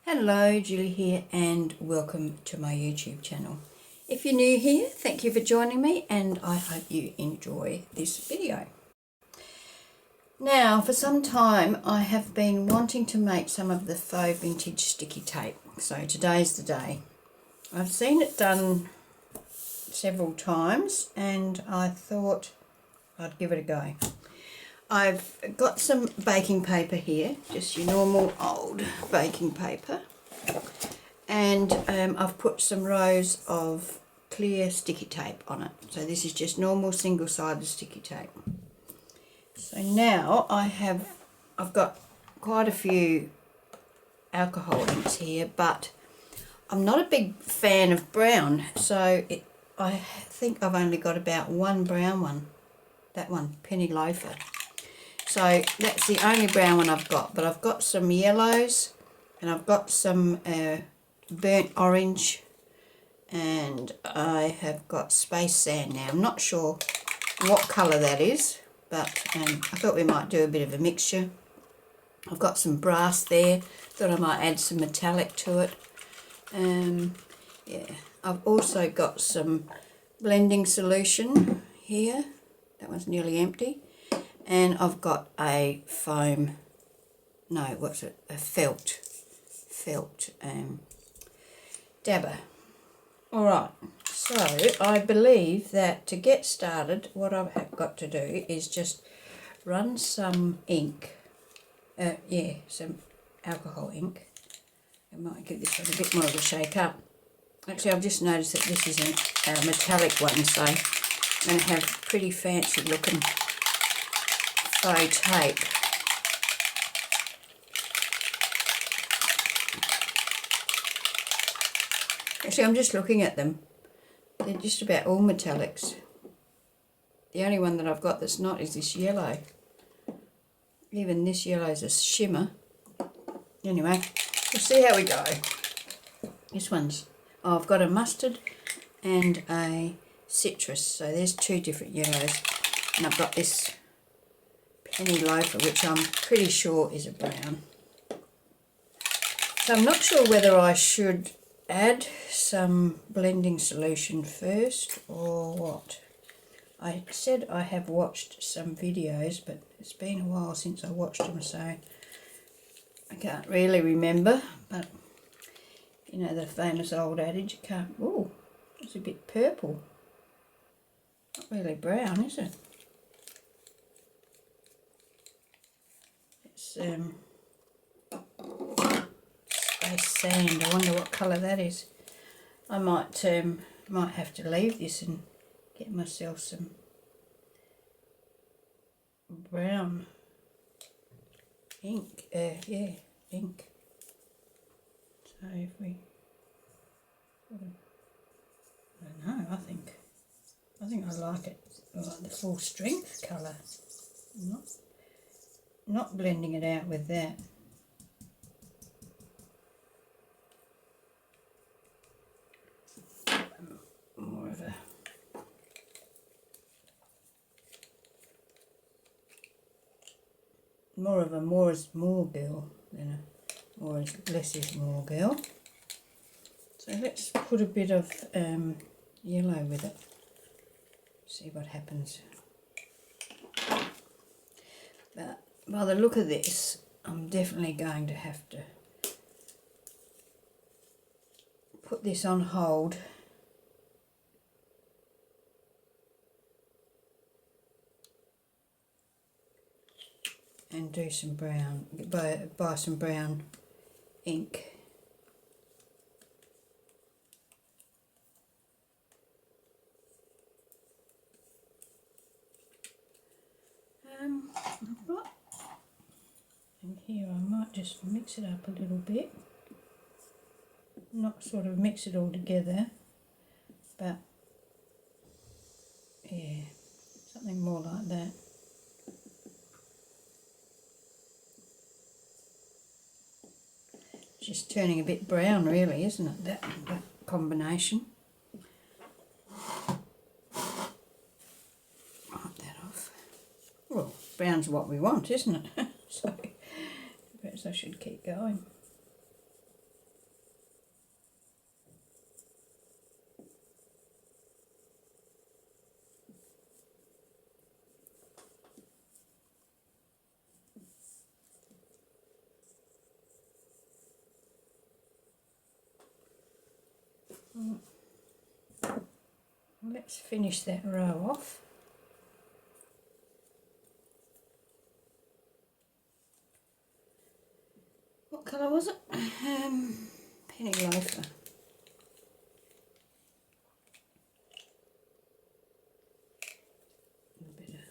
Hello, Julie here and welcome to my YouTube channel. If you're new here, thank you for joining me and I hope you enjoy this video. Now, for some time I have been wanting to make some of the faux vintage sticky tape, so today's the day. I've seen it done several times and I thought I'd give it a go. I've got some baking paper here, just your normal old baking paper, and I've put some rows of clear sticky tape on it. So this is just normal single-sided sticky tape. So now I've got quite a few alcohol inks here, but I'm not a big fan of brown, so I think I've only got about one brown one, that one, Penny Loafer. So that's the only brown one I've got, but I've got some yellows and I've got some burnt orange and I have got space sand now. I'm not sure what colour that is, but I thought we might do a bit of a mixture. I've got some brass there, thought I might add some metallic to it. Yeah, I've also got some blending solution here, that one's nearly empty. And I've got a foam, no, what's it, a felt dabber. Alright, so I believe that to get started, what I've got to do is just run some ink, some alcohol ink. I might give this one a bit more of a shake up. Actually, I've just noticed that this is a metallic one, so I'm going to have pretty fancy looking faux tape. Actually, I'm just looking at them. They're just about all metallics. The only one that I've got that's not is this yellow. Even this yellow is a shimmer. Anyway, we'll see how we go. This one's, oh, I've got a mustard and a citrus. So there's two different yellows. And I've got this Penny Loafer, which I'm pretty sure is a brown. So I'm not sure whether I should add some blending solution first or what. I said I have watched some videos, but it's been a while since I watched them, so I can't really remember. But you know the famous old adage, you can't. Oh, it's a bit purple. Not really brown, is it? Space sand. I wonder what colour that is. I might have to leave this and get myself some brown ink. Ink. So if we, I don't know. I think I like it. I like the full strength colour. Not blending it out with that. More of a more is more girl than a more is less is more girl. So let's put a bit of yellow with it. See what happens. But by the look of this, I'm definitely going to have to put this on hold and do some brown, buy some brown ink. I've got in here, I might just mix it up a little bit, not sort of mix it all together, but yeah, something more like that. Just turning a bit brown really, isn't it, that combination. Wipe that off. Well, brown's what we want, isn't it? So perhaps I should keep going. Let's finish that row off. What colour was it? Penny Loafer. A bit of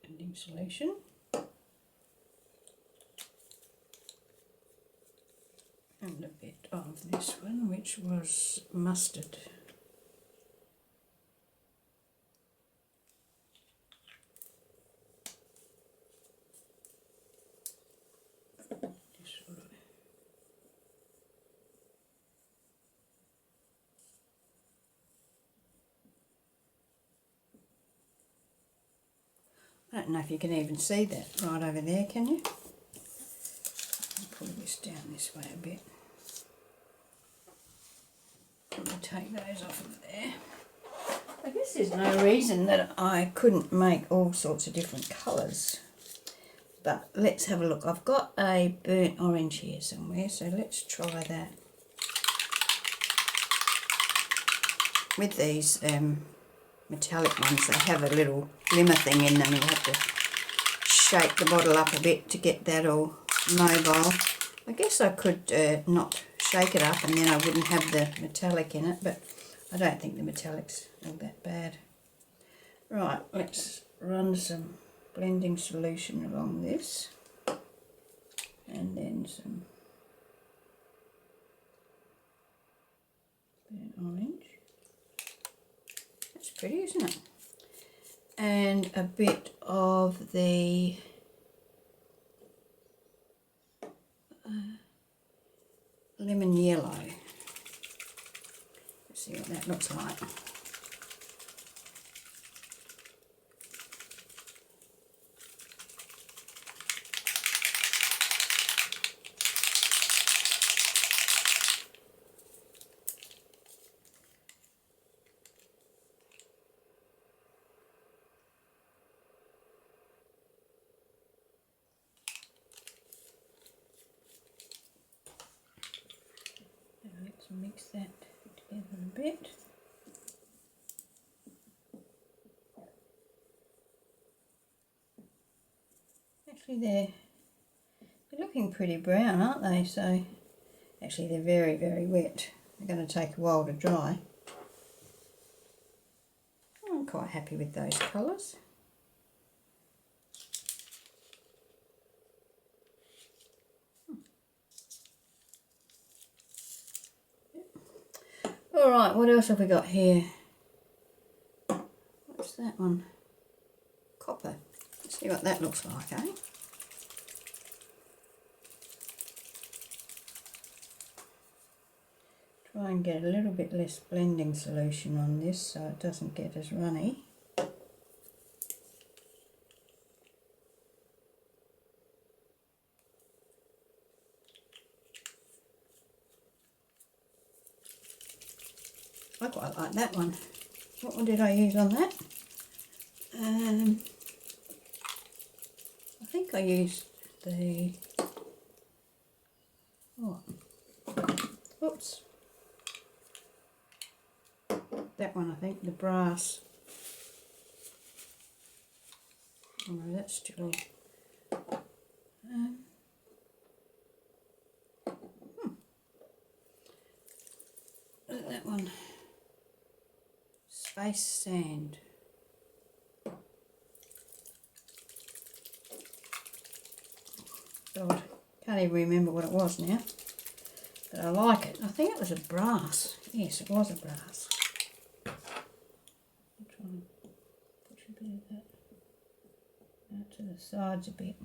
blending solution. And a bit of this one, which was mustard. I don't know if you can even see that right over there, can you? I'll pull this down this way a bit. I'll take those off of there. I guess there's no reason that I couldn't make all sorts of different colours. But let's have a look. I've got a burnt orange here somewhere, so let's try that. With these metallic ones, they have a little glimmer thing in them. You have to shake the bottle up a bit to get that all mobile. I guess I could not shake it up and then I wouldn't have the metallic in it, but I don't think the metallic's all that bad. Right, let's run some blending solution along this and then some burnt orange. That's pretty, isn't it? And a bit of the lemon yellow. Let's see what that looks like. Let's mix that together a bit. Actually they're looking pretty brown, aren't they? So actually they're very, very wet. They're going to take a while to dry. I'm quite happy with those colours. Alright, what else have we got here? What's that one? Copper. Let's see what that looks like, eh? Try and get a little bit less blending solution on this so it doesn't get as runny. I quite like that one. What one did I use on that? I think I used the... what? Oops. That one, I think, the brass. Oh no, that's still... that one. Space sand. God, can't even remember what it was now. But I like it. I think it was a brass. Yes, it was a brass. I'll try and push a bit of that out to the sides a bit.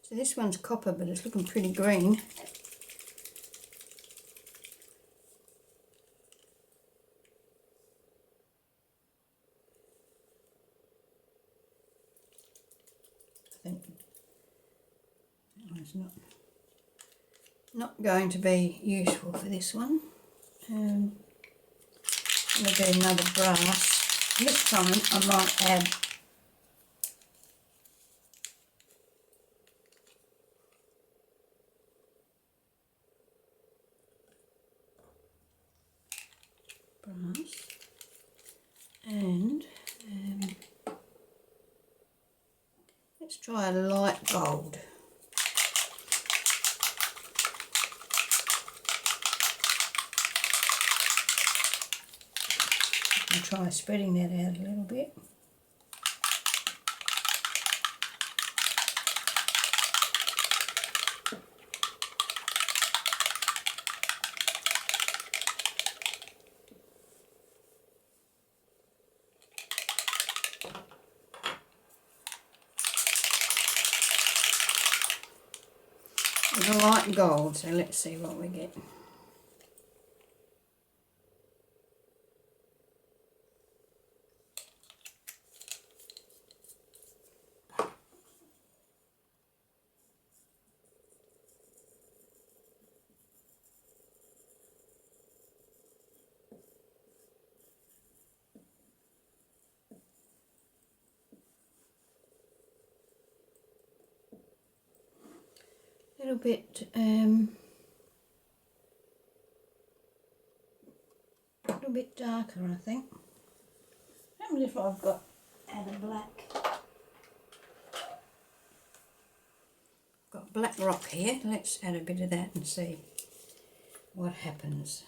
So this one's copper, but it's looking pretty green. I think that one's not going to be useful for this one. I'm going to do another brass. This time I might add brass and let's try a light gold. I'll try spreading that out a little bit. With a light gold, so let's see what we get. Little bit darker, I think. What happens if I've got add a black? Got black rock here. Let's add a bit of that and see what happens.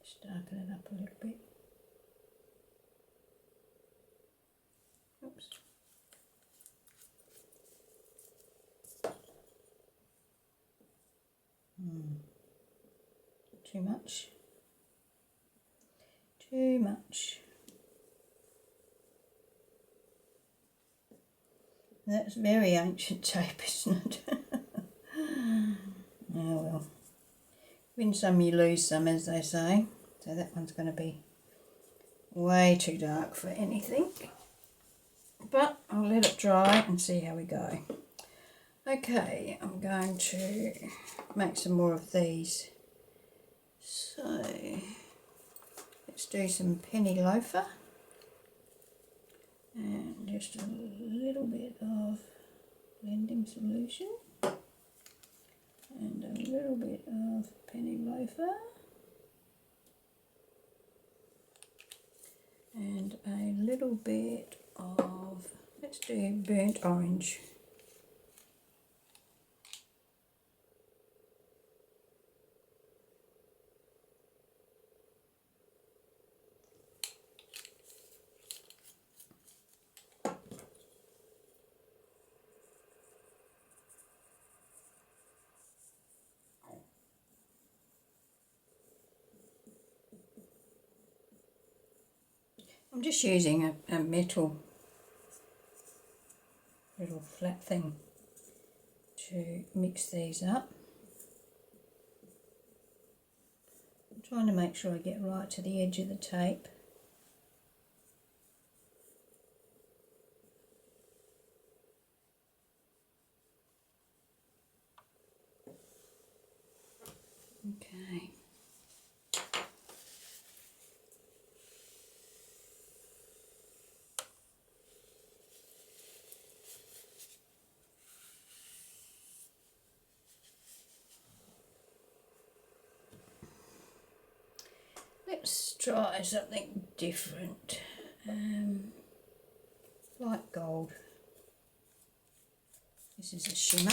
Just darken it up a little bit. Oops. Too much. Too much. That's very ancient tape, isn't it? Oh well. Win some, you lose some, as they say. So that one's going to be way too dark for anything. But I'll let it dry and see how we go. Okay, I'm going to make some more of these. So let's do some penny loafer and just a little bit of blending solution and a little bit of penny loafer and a little bit of, let's do burnt orange. I'm just using a metal little flat thing to mix these up. I'm trying to make sure I get right to the edge of the tape. Okay. Let's try something different. Light gold. This is a shimmer.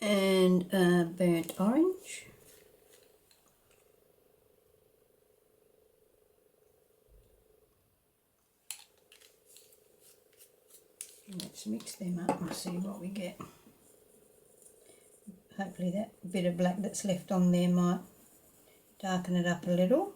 And burnt orange. Let's mix them up and see what we get. Hopefully that bit of black that's left on there might darken it up a little.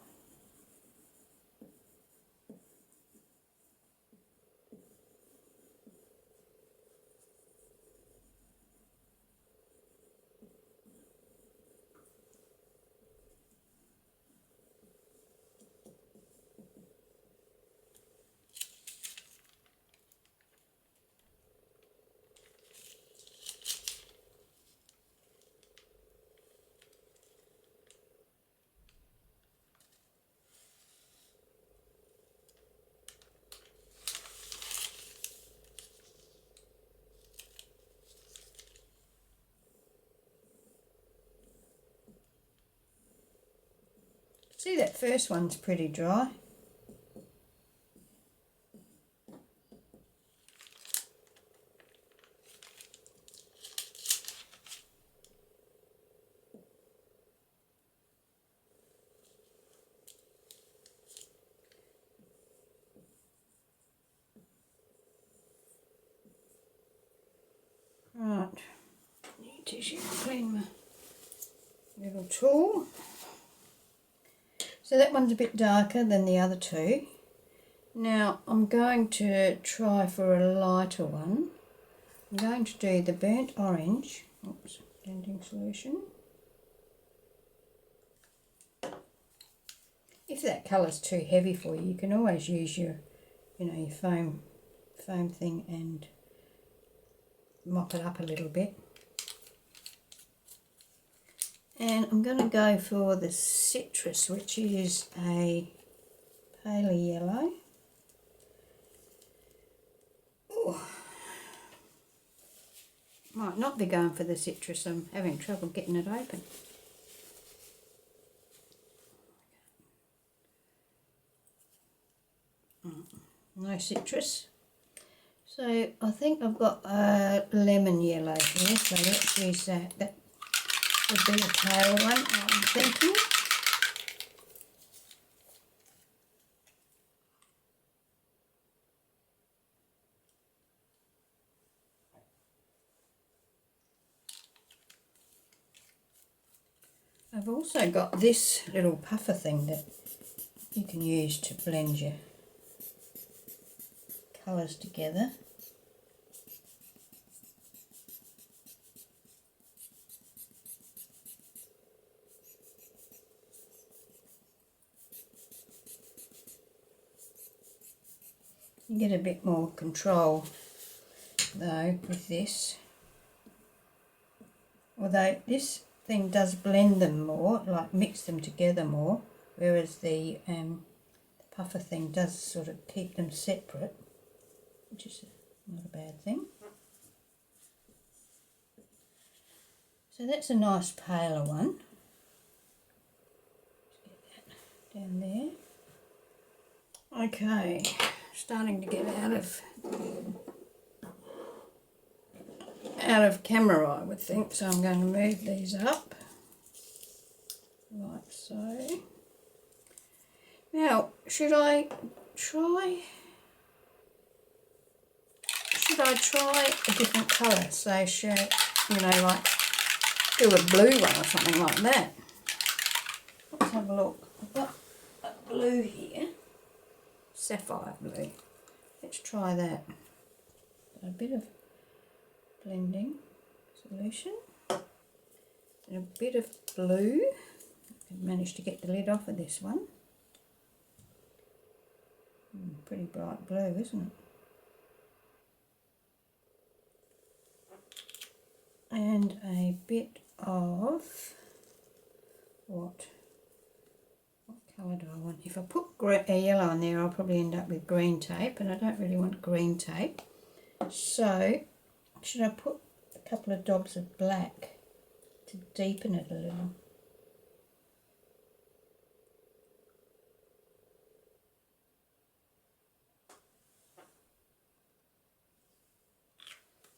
See, that first one's pretty dry. Right, need tissue to clean my little tool. So that one's a bit darker than the other two. Now I'm going to try for a lighter one. I'm going to do the burnt orange. Oops, blending solution. If that colour's too heavy for you, you can always use your, your foam thing and mop it up a little bit. And I'm going to go for the citrus, which is a paler yellow. Ooh. Might not be going for the citrus, I'm having trouble getting it open. No citrus. So I think I've got a lemon yellow here, so let's use that. That would be a pale one, I'm thinking. I've also got this little puffer thing that you can use to blend your colours together. You get a bit more control though with this, although this thing does blend them more, like mix them together more, whereas the puffer thing does sort of keep them separate, which is not a bad thing. So that's a nice paler one. Let's get that down there. Okay, starting to get out of camera, I would think, so I'm going to move these up like so. Now, should I try a different colour? So, like do a blue one or something like that. Let's have a look. I've got a blue here, sapphire blue. Let's try that. A bit of blending solution and a bit of blue. I managed to get the lid off of this one. Pretty bright blue, isn't it? And a bit of what colour do I want? If I put a yellow on there, I'll probably end up with green tape, and I don't really want green tape. So should I put a couple of dobs of black to deepen it a little?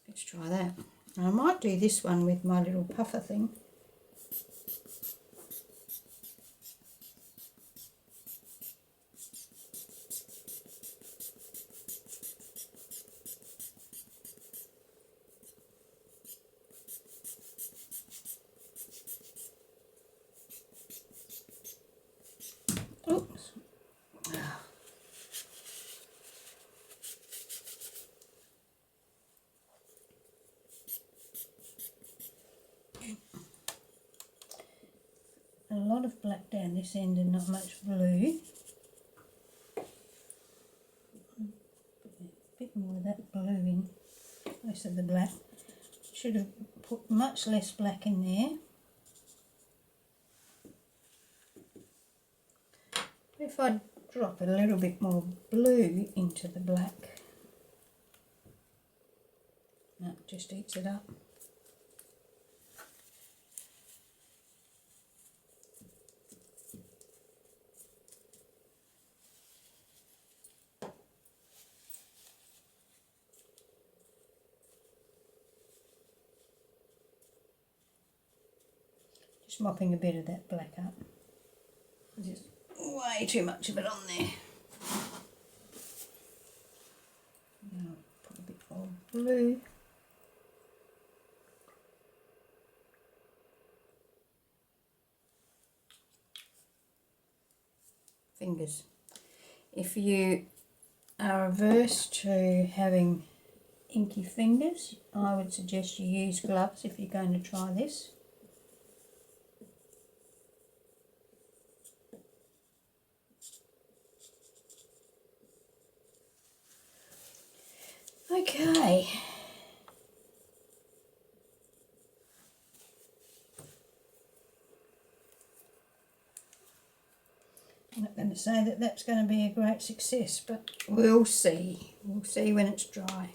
Let's try that. And I might do this one with my little puffer thing. Oops. A lot of black down this end and not much blue. A bit more of that blue in, most of the black. Should have put much less black in there. If I drop a little bit more blue into the black, that just eats it up. Just mopping a bit of that black up. There's way too much of it on there. Now put a bit more blue. Fingers. If you are averse to having inky fingers, I would suggest you use gloves if you're going to try this. Okay. I'm not going to say that that's going to be a great success, but we'll see. We'll see when it's dry.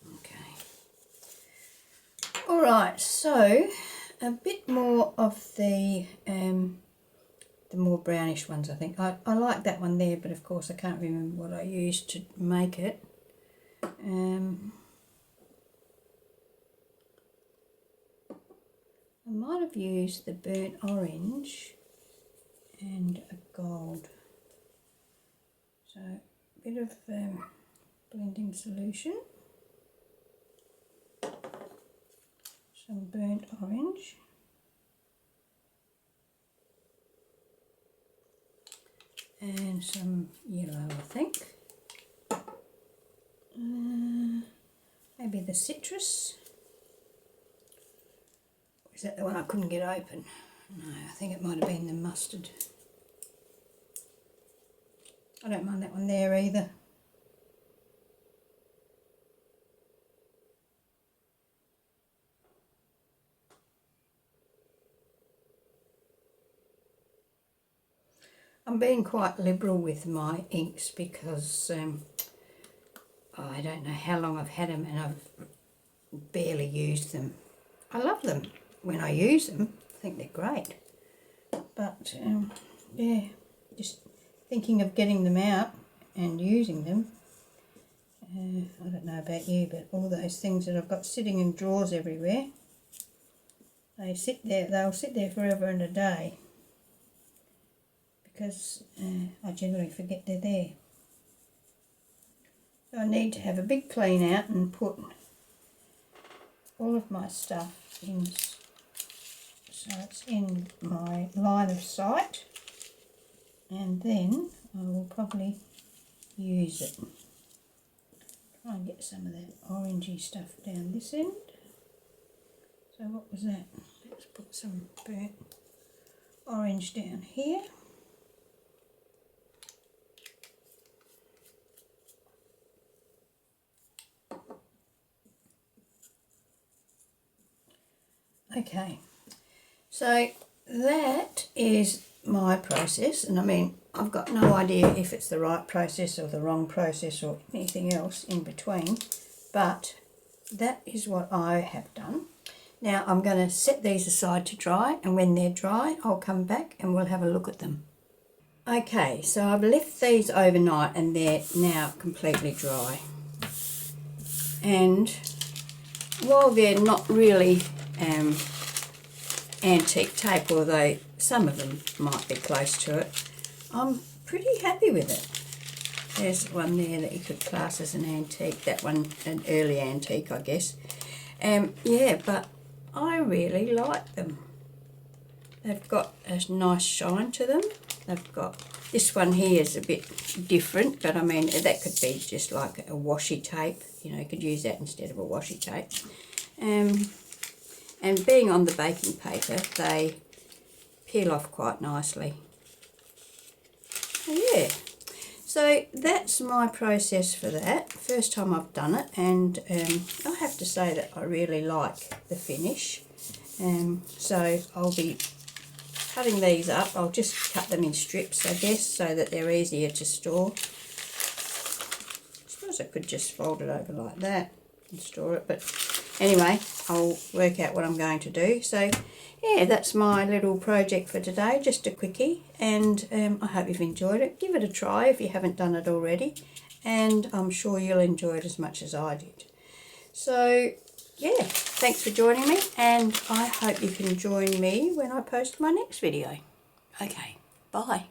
Okay. All right, so a bit more of the more brownish ones, I think. I like that one there, but of course I can't remember what I used to make it. I might have used the burnt orange and a gold. So a bit of blending solution, some burnt orange, and some yellow, I think. Maybe the citrus. Is that the one I couldn't get open? No, I think it might have been the mustard. I don't mind that one there either. I'm being quite liberal with my inks because I don't know how long I've had them and I've barely used them. I love them when I use them. I think they're great. But yeah, just thinking of getting them out and using them. I don't know about you, but all those things that I've got sitting in drawers everywhere, they'll sit there forever and a day because I generally forget they're there. So I need to have a big clean out and put all of my stuff in so it's in my line of sight, and then I will probably use it. Try and get some of that orangey stuff down this end. So what was that? Let's put some burnt orange down here. Okay, so that is my process, and I mean I've got no idea if it's the right process or the wrong process or anything else in between, but that is what I have done. Now I'm going to set these aside to dry, and when they're dry I'll come back and we'll have a look at them. Okay, so I've left these overnight and they're now completely dry, and while they're not really antique tape, although some of them might be close to it, I'm pretty happy with it. There's one there that you could class as an antique, that one an early antique I guess. Yeah, but I really like them. They've got a nice shine to them. They've got, this one here is a bit different, but I mean that could be just like a washi tape, you know, you could use that instead of a washi tape. And being on the baking paper, they peel off quite nicely. Yeah, so that's my process for that. First time I've done it, and I have to say that I really like the finish. So I'll be cutting these up. I'll just cut them in strips, I guess, so that they're easier to store. I suppose I could just fold it over like that and store it, but anyway, I'll work out what I'm going to do. So yeah, that's my little project for today, just a quickie, and I hope you've enjoyed it. Give it a try if you haven't done it already, and I'm sure you'll enjoy it as much as I did. So yeah, thanks for joining me, and I hope you can join me when I post my next video. Okay, bye.